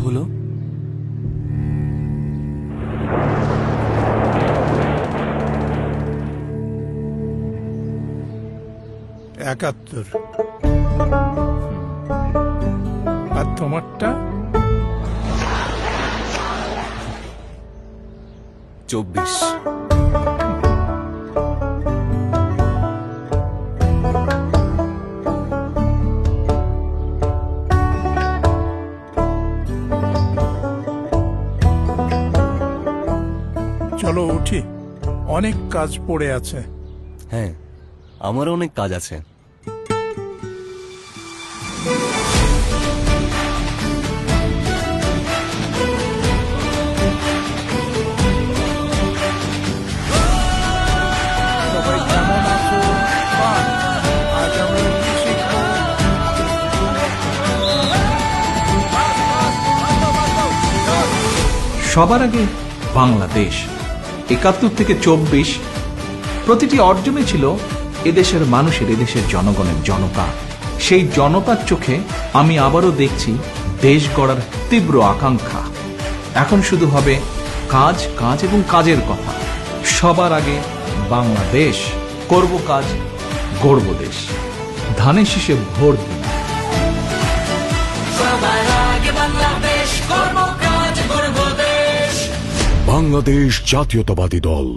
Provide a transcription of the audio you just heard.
হলো? একাত্তর। আর তোমারটা? 24। চলো উঠি, অনেক কাজ পড়ে আছে। হ্যাঁ, আমারও অনেক কাজ আছে। সবাই কেমন আছো? বাহ, আজ আমরা কি শিখবো? সবার আগে বাংলাদেশ ৭১ থেকে ২৪, প্রতিটি অর্জনে ছিল এদেশের মানুষের, এদেশের জনগণের, জনতা। সেই জনতার চোখে আমি আবারও দেখছি দেশ গড়ার তীব্র আকাঙ্ক্ষা। এখন শুধু হবে কাজ, কাজ এবং কাজের কথা। সবার আগে বাংলাদেশ, করব কাজ, গড়ব দেশ। ধানের শীষে ভোট দিন। বাংলাদেশ জাতীয়তাবাদী দল।